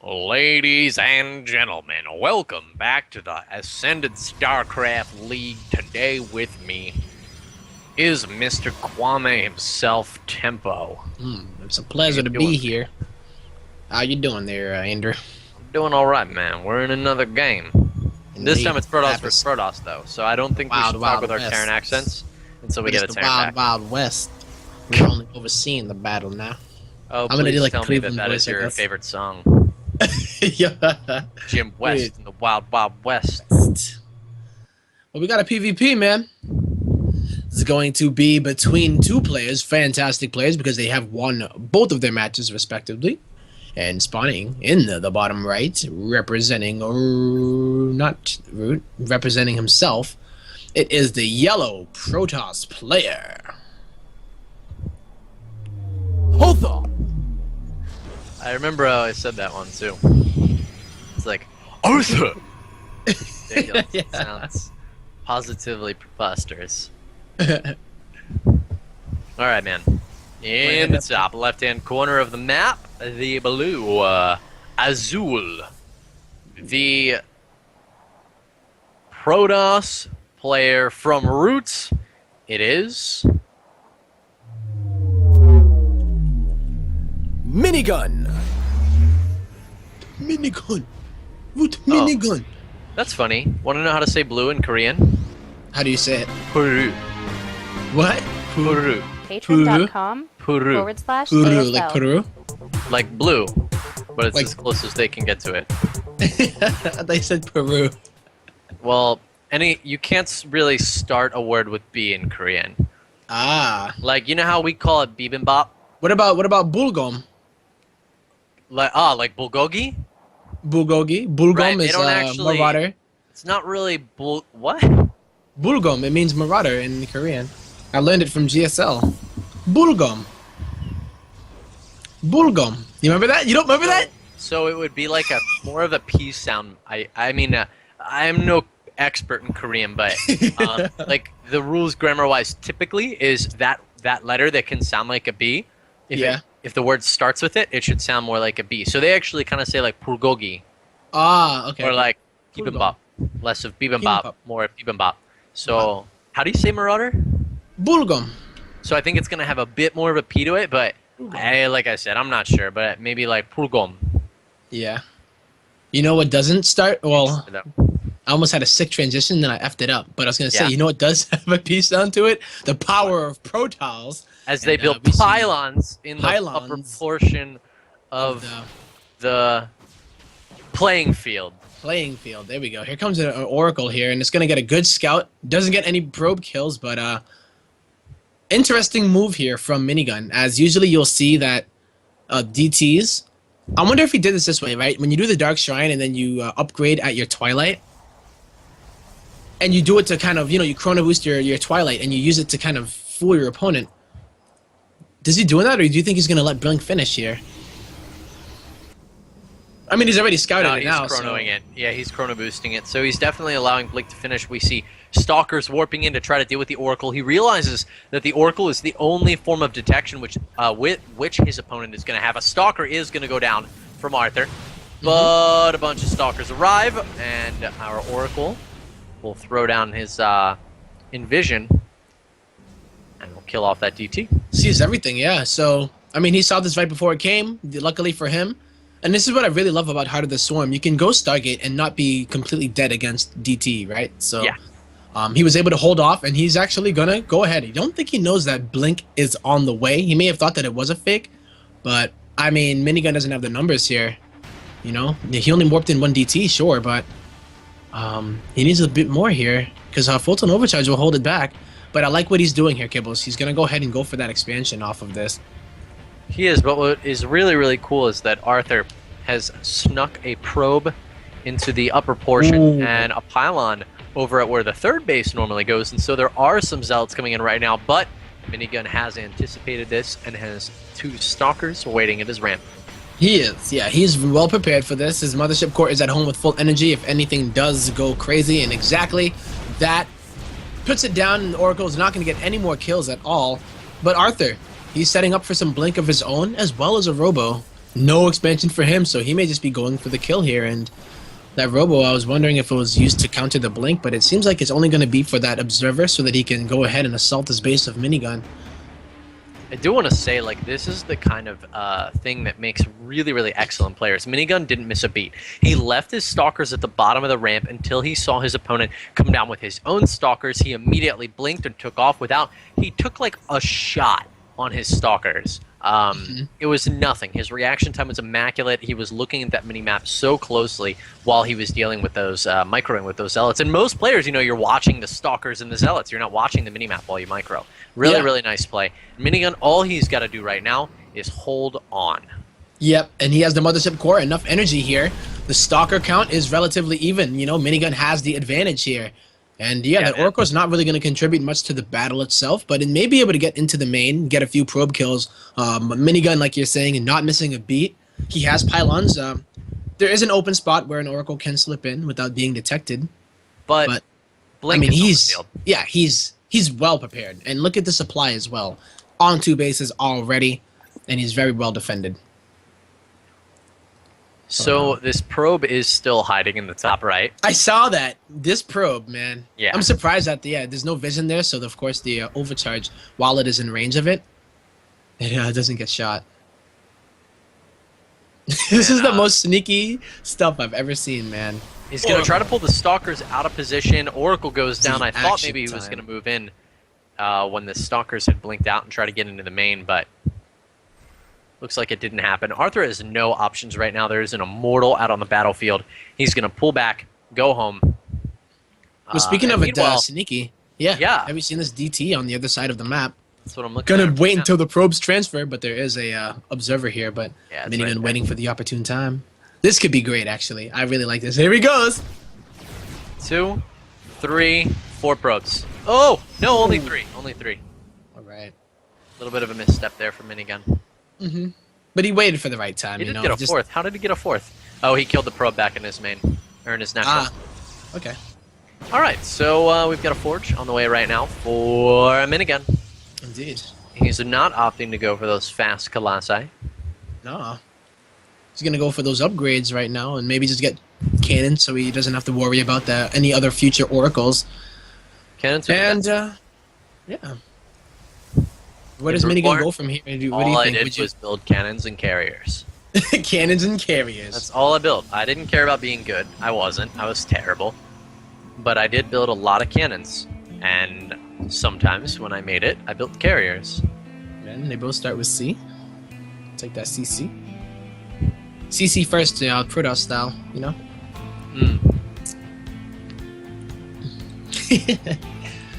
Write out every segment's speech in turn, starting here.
Ladies and gentlemen, welcome back to the Ascended StarCraft League. Today with me is Mr. Kwame himself, Tempo. It's a pleasure to be here. How you doing there, Andrew? Doing all right, man. We're in another game. This time it's Protoss versus Protoss, though, so I don't think we should talk with our Terran accents until we get a Terran back. Wild West. We're only overseeing the battle now. Oh, I'm gonna do like tell me that is your favorite song. Yeah. Jim West in the Wild Wild West. Well, we got a PvP, man. This is going to be between two players, fantastic players, because they have won both of their matches respectively. And spawning in the bottom right, representing representing himself, it is the yellow Protoss player. Hold on. I remember how I said that one too. It's like Arthur. Ridiculous. Yeah. It sounds positively preposterous. All right, man. In the top left-hand corner of the map, the blue, Azul, the Protoss player from Roots. It is Minigun. Root Minigun. Oh, that's funny. Want to know how to say blue in Korean? How do you say it? Puru. What? Puru. Patreon.com/Puru, like Peru? Like blue, but it's like, as close as they can get to it. They said Peru. Well, you can't really start a word with B in Korean. Ah. Like, you know how we call it bibimbap? What about bulgum? Like bulgogi? Bulgogi. Bulgum right, is marauder. It's not really what? Bulgum. It means marauder in Korean. I learned it from GSL. Bulgum. Bulgum. You remember that? You don't remember that? So it would be like more of a P sound. I mean, I am no expert in Korean, but like the rules grammar-wise typically is that letter that can sound like a B. If the word starts with it, it should sound more like a B. So they actually kind of say like bulgogi. Ah, okay. Or like bibimbap. Less of bibimbap, more bibimbap. So how do you say marauder? Bulgum. So I think it's gonna have a bit more of a P to it, but like I said, I'm not sure. But maybe like pulgom. Yeah. You know what doesn't start? Well, I almost had a sick transition, then I effed it up. But I was gonna say, you know what does have a P sound to it? The power of Protoss. As they build pylons in the upper portion of the playing field. There we go. Here comes an Oracle here, and it's gonna get a good scout. Doesn't get any probe kills, but interesting move here from Minigun. As usually you'll see that DTs. I wonder if he did this way, right? When you do the Dark Shrine and then you upgrade at your Twilight, and you do it to kind of, you chrono boost your Twilight, and you use it to kind of fool your opponent. Is he doing that, or do you think he's gonna let Blink finish here? I mean, he's already scouted it now. He's chronoing it. Yeah, he's chrono boosting it. So he's definitely allowing Blink to finish. We see Stalkers warping in to try to deal with the Oracle. He realizes that the Oracle is the only form of detection with which his opponent is going to have. A Stalker is going to go down from Arthur. But a bunch of Stalkers arrive, and our Oracle will throw down his Envision, and will kill off that DT. Sees everything, yeah. So, I mean, he saw this right before it came, luckily for him. And this is what I really love about Heart of the Swarm. You can go Stargate and not be completely dead against DT, right? So yeah. He was able to hold off, and he's actually going to go ahead. I don't think he knows that Blink is on the way. He may have thought that it was a fake, but, I mean, Minigun doesn't have the numbers here. He only warped in one DT, sure, but he needs a bit more here, because Photon Overcharge will hold it back. But I like what he's doing here, Kibbles. He's going to go ahead and go for that expansion off of this. He is, but what is really, really cool is that Arthur has snuck a probe into the upper portion and a pylon over at where the third base normally goes, and so there are some Zealots coming in right now, but Minigun has anticipated this and has two Stalkers waiting at his ramp. He is, yeah, he's well prepared for this. His Mothership Core is at home with full energy if anything does go crazy, and exactly that puts it down, and the Oracle is not going to get any more kills at all. But Arthur, he's setting up for some Blink of his own as well as a Robo. No expansion for him, so he may just be going for the kill here. And that Robo, I was wondering if it was used to counter the Blink, but it seems like it's only going to be for that Observer so that he can go ahead and assault his base of Minigun. I do want to say, like, this is the kind of thing that makes really, really excellent players. Minigun didn't miss a beat. He left his Stalkers at the bottom of the ramp until he saw his opponent come down with his own Stalkers. He immediately blinked and took off without... He took, like, a shot on his Stalkers. It was nothing. His reaction time was immaculate. He was looking at that mini-map so closely while he was dealing with those microing with those Zealots. And most players, you know, you're watching the Stalkers and the Zealots. You're not watching the mini-map while you micro. Really, really nice play. Minigun, all he's got to do right now is hold on. Yep, and he has the Mothership Core, enough energy here. The Stalker count is relatively even. You know, Minigun has the advantage here. And yeah, the Oracle's not really going to contribute much to the battle itself, but it may be able to get into the main, get a few probe kills. Minigun, like you're saying, and not missing a beat. He has pylons. There is an open spot where an Oracle can slip in without being detected. But Blink I mean, is on the field. he's well prepared. And look at the supply as well. On 2 bases already, and he's very well defended. So this probe is still hiding in the top right. I saw that. This probe, man. Yeah. I'm surprised that there's no vision there, so of course the overcharge, while it is in range of it, it doesn't get shot. This is the most sneaky stuff I've ever seen, man. He's going to try to pull the Stalkers out of position. Oracle goes down. I thought maybe he was going to move in when the Stalkers had blinked out and try to get into the main, but looks like it didn't happen. Arthur has no options right now. There is an Immortal out on the battlefield. He's going to pull back, go home. Well, speaking of it, sneaky. Yeah. Have you seen this DT on the other side of the map? That's what I'm looking at. Gonna wait until the probes transfer, but there is a observer here, but Minigun waiting for the opportune time. This could be great, actually. I really like this. Here he goes! 2, 3, 4 probes. Oh! No, only 3. Only 3. Alright. A little bit of a misstep there for Minigun. Mm-hmm. But he waited for the right time. He did get a 4th. How did he get a 4th? Oh, he killed the probe back in his main. Or in his natural. Okay. Alright, so we've got a Forge on the way right now for Minigun. Indeed. He's not opting to go for those fast Colossi. No. He's going to go for those upgrades right now and maybe just get Cannon so he doesn't have to worry about any other future Oracles. Cannons and, yeah. Where does Minigun go from here? What do you all think? I did was build cannons and carriers. Cannons and carriers. That's all I built. I didn't care about being good. I wasn't. I was terrible. But I did build a lot of cannons. And sometimes when I made it, I built carriers. Man, they both start with C. Take that CC. CC first, Protoss style, you know?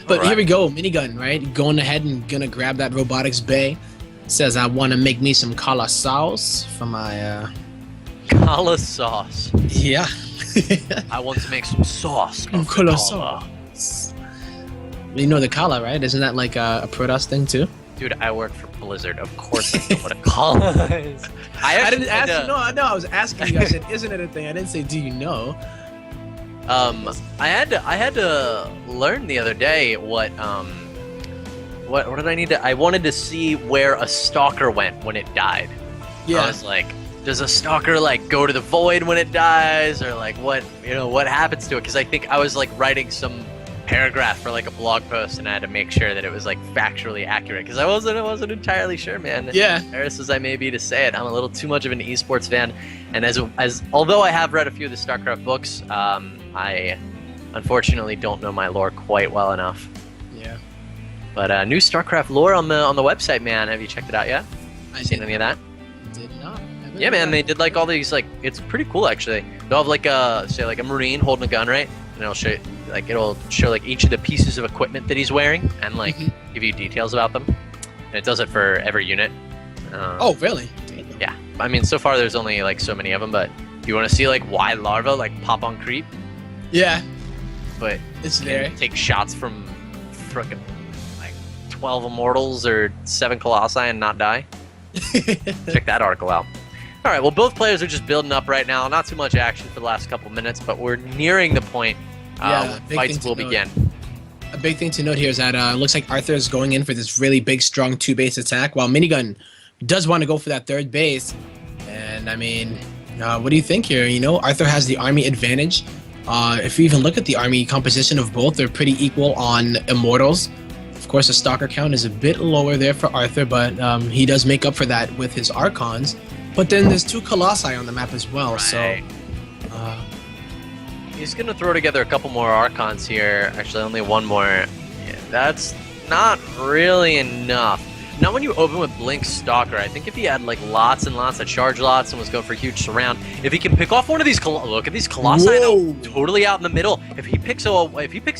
But here we go, Minigun, right? Going ahead and gonna grab that robotics bay. Says I want to make me some kala sauce for my Kala sauce. Yeah. I want to make some sauce. Kala sauce. You know the kala, right? Isn't that like a Protoss thing too? Dude, I work for Blizzard. Of course I know what a kala is. I didn't ask. No, I was asking you. I said, "Isn't it a thing?" I didn't say, "Do you know?" I had to learn the other day what did I need to? I wanted to see where a Stalker went when it died. Yeah. I was like, does a Stalker like go to the void when it dies, or like what happens to it? Because I think I was like writing some paragraph for like a blog post, and I had to make sure that it was like factually accurate because I wasn't entirely sure, man. Yeah. Embarrassed as I may be to say it, I'm a little too much of an esports fan, and as although I have read a few of the StarCraft books, I unfortunately don't know my lore quite well enough. Yeah. But new StarCraft lore on the website, man. Have you checked it out yet? Seen any of that? Did not. Yeah, man. They did like all these it's pretty cool actually. They'll have like a Marine holding a gun, right? And it'll show like each of the pieces of equipment that he's wearing and like give you details about them. And it does it for every unit. Oh, really? Damn. Yeah. I mean, so far there's only like so many of them, but if you want to see like why larva like pop on creep, yeah, but it's there. Take shots from frickin' like 12 Immortals or 7 Colossi and not die. Check that article out. All right, well, both players are just building up right now. Not too much action for the last couple minutes, but we're nearing the point where fights will begin. a big thing to note here is that it looks like Arthur is going in for this really big, strong two-base attack, while Minigun does want to go for that third base. And I mean, what do you think here? You know, Arthur has the army advantage. If you even look at the army composition of both, they're pretty equal on Immortals. Of course, the Stalker count is a bit lower there for Arthur, but he does make up for that with his Archons. But then there's 2 Colossi on the map as well, Right. so... He's going to throw together a couple more Archons here. Actually, only one more. Yeah, that's not really enough. Not when you open with Blink Stalker. I think if he had like lots and lots of charge lots and was going for a huge surround, if he can pick off one of these, look at these Colossi, though, totally out in the middle. If he picks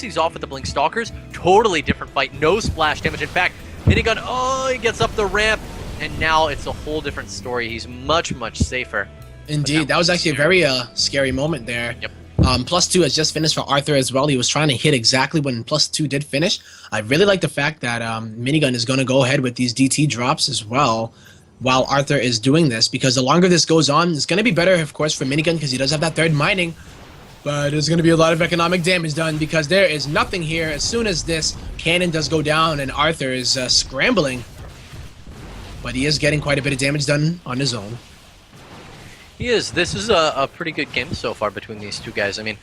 these off with the Blink Stalkers, totally different fight. No splash damage. In fact, Minigun, oh, he gets up the ramp, and now it's a whole different story. He's much, much safer. Indeed, that was actually a very scary moment there. Yep. +2 has just finished for Arthur as well. He was trying to hit exactly when +2 did finish. I really like the fact that Minigun is going to go ahead with these DT drops as well while Arthur is doing this, because the longer this goes on, it's going to be better, of course, for Minigun because he does have that third mining. But there's going to be a lot of economic damage done because there is nothing here as soon as this cannon does go down and Arthur is scrambling. But he is getting quite a bit of damage done on his own. He is. This is a pretty good game so far between these two guys. I mean,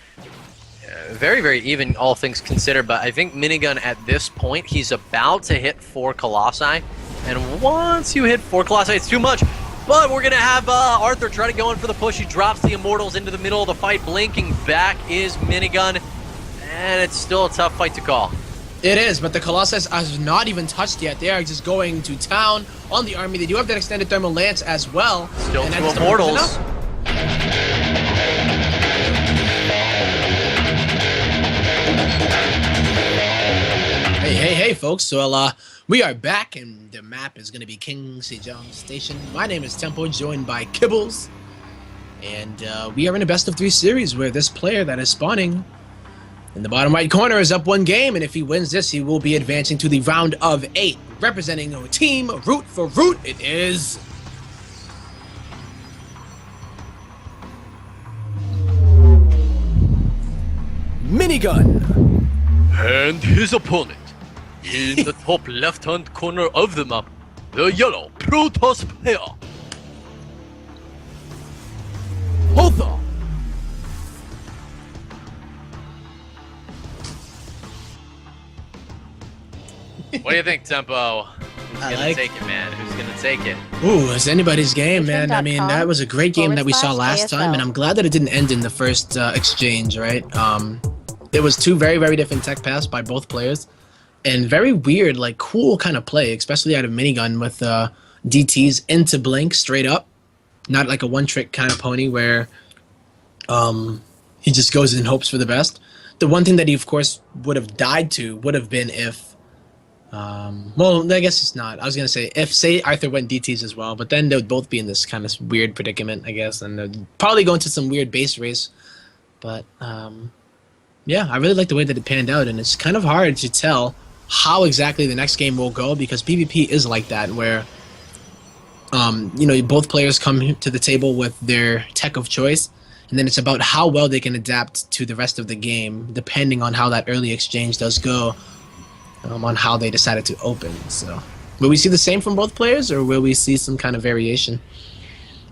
very, very even, all things considered. But I think Minigun, at this point, he's about to hit 4 Colossi. And once you hit 4 Colossi, it's too much. But we're going to have Arthur try to go in for the push. He drops the Immortals into the middle of the fight. Blinking back is Minigun. And it's still a tough fight to call. It is, but the Colossus has not even touched yet. They are just going to town on the army. They do have that extended thermal lance as well. Still and 2 Immortals. Hey, folks. So, we are back, and the map is going to be King Sejong Station. My name is Tempo, joined by Kibbles. And we are in a best-of-3 series where this player that is spawning in the bottom right corner is up 1 game, and if he wins this, he will be advancing to the round of 8. Representing our team, Root for Root, it is... Minigun! And his opponent, in the top left-hand corner of the map, the yellow Protoss player. Hotha! What do you think, Tempo? Who's gonna take it, man? Who's gonna take it? Ooh, it's anybody's game, man. I mean, that was a great game that we saw last time, and I'm glad that it didn't end in the first exchange, right? There was 2 very, very different tech paths by both players, and very weird, like, cool kind of play, especially out of Minigun with DTs into Blink straight up. Not like a one-trick kind of pony where he just goes and hopes for the best. The one thing that he, of course, would have died to would have been if well, I guess it's not. I was going to say, if, say, Arthur went DTs as well, but then they would both be in this kind of weird predicament, I guess, and they'd probably go into some weird base race. But, yeah, I really like the way that it panned out, and it's kind of hard to tell how exactly the next game will go, because PvP is like that, where, you know, both players come to the table with their tech of choice, and then it's about how well they can adapt to the rest of the game, depending on how that early exchange does go. On how they decided to open. So, will we see the same from both players, or will we see some kind of variation?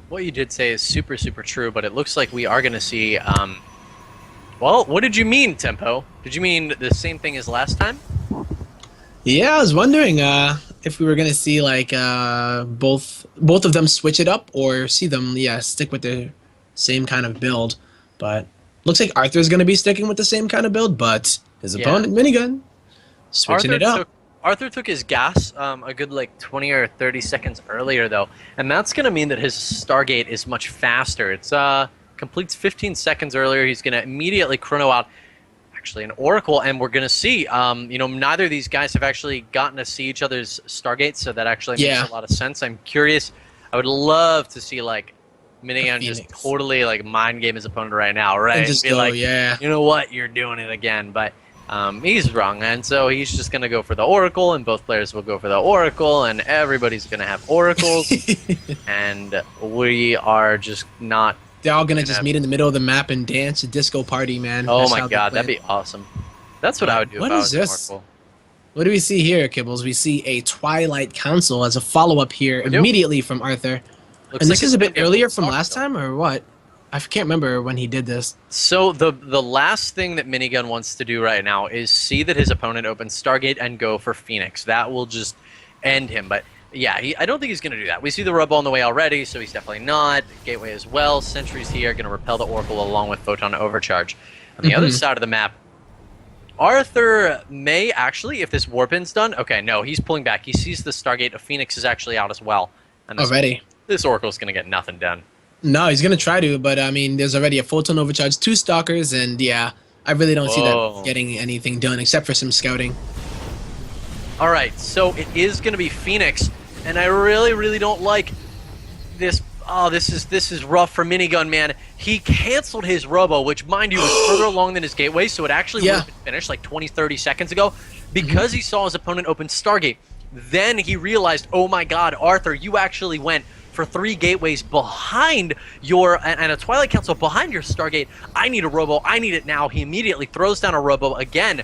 What you did say is super, super true, but it looks like we are going to see... well, what did you mean, Tempo? Did you mean the same thing as last time? Yeah, I was wondering if we were going to see like both of them switch it up, or see them, stick with the same kind of build. But looks like Arthur's going to be sticking with the same kind of build, but his opponent, Minigun, switching it up. Arthur took his gas a good like 20 or 30 seconds earlier, though, and that's going to mean that his Stargate is much faster. It's completes 15 seconds earlier. He's going to immediately chrono out actually an Oracle, and we're going to see, you know, neither of these guys have actually gotten to see each other's Stargates, so that actually makes a lot of sense. I'm curious. I would love to see like Minigun just totally like mind game his opponent right now, right? And just be go, like, you know what, you're doing it again, but. He's wrong, and so he's just going to go for the Oracle, and both players will go for the Oracle, and everybody's going to have Oracles, and we are just not... They're all going to just meet in the middle of the map and dance a disco party, man. Oh my god, that'd be awesome. That's what I would do What if I is was this? Oracle. What do we see here, Kibbles? We see a Twilight Council as a follow-up here We do. immediately from Arthur. Looks And like this is it's a gonna bit get earlier more from stock, last though. time, or what? I can't remember when he did this. So the last thing that Minigun wants to do right now is see that his opponent opens Stargate and go for Phoenix. That will just end him. But yeah, I don't think he's going to do that. We see the Robo on the way already, so he's definitely not. Gateway as well. Sentry's here, going to repel the Oracle along with Photon Overcharge. On the other side of the map, Arthur may actually, if this Warpin's done, okay, no, he's pulling back. He sees the Stargate. A Phoenix is actually out as well. And Already. This Oracle's going to get nothing done. No, he's going to try to, but I mean, there's already a Photon Overcharge, 2 Stalkers, and yeah, I really don't see that getting anything done except for some scouting. All right, so it is going to be Phoenix, and I really don't like this. Oh, this is rough for Minigun, man. He canceled his Robo, which, mind you, was further along than his Gateway, so it actually would have been finished like 20, 30 seconds ago because he saw his opponent open Stargate. Then he realized, oh my god, Arthur, you actually went for 3 gateways behind your, and a Twilight Council behind your Stargate. I need a Robo. I need it now. He immediately throws down a Robo again,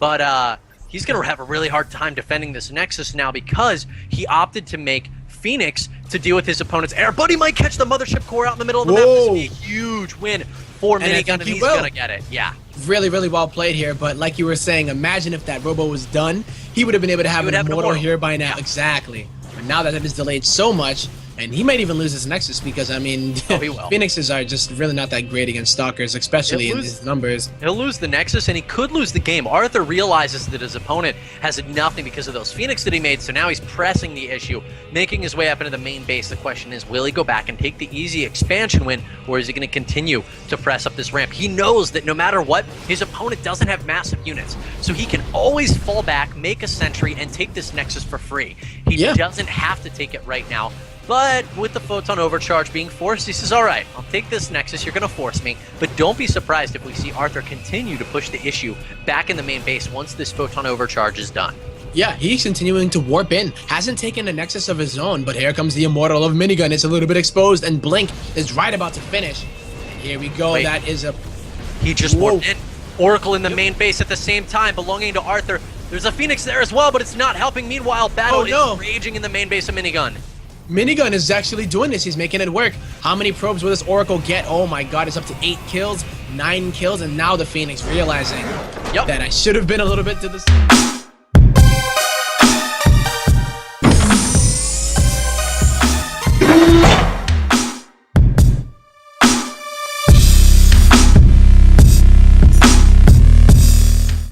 but he's going to have a really hard time defending this Nexus now because he opted to make Phoenix to deal with his opponent's air, but he might catch the Mothership Core out in the middle of the map. This would be a huge win for Minigun, and he's going to get it. Yeah. Really well played here, but like you were saying, imagine if that Robo was done, he would have been able to have an Immortal here by now. Yeah. Exactly. But now that it is delayed so much, and he might even lose his Nexus because, I mean, Phoenixes are just really not that great against Stalkers, especially in these numbers. He'll lose the Nexus, and he could lose the game. Arthur realizes that his opponent has nothing because of those Phoenix that he made, so now he's pressing the issue, making his way up into the main base. The question is, will he go back and take the easy expansion win, or is he going to continue to press up this ramp? He knows that no matter what, his opponent doesn't have massive units, so he can always fall back, make a sentry, and take this Nexus for free. He doesn't have to take it right now. But with the Photon Overcharge being forced, he says, all right, I'll take this Nexus, you're going to force me. But don't be surprised if we see Arthur continue to push the issue back in the main base once this Photon Overcharge is done. Yeah, he's continuing to warp in. Hasn't taken a Nexus of his own, but here comes the Immortal of Minigun. It's a little bit exposed, and Blink is right about to finish. And here we go. That is a... He just warped in. Oracle in the main base at the same time, belonging to Arthur. There's a Phoenix there as well, but it's not helping. Meanwhile, battle is raging in the main base of Minigun. Minigun is actually doing this. He's making it work. How many probes will this Oracle get? Oh my god, it's up to 8 kills, 9 kills, and now the Phoenix realizing that I should have been a little bit to the...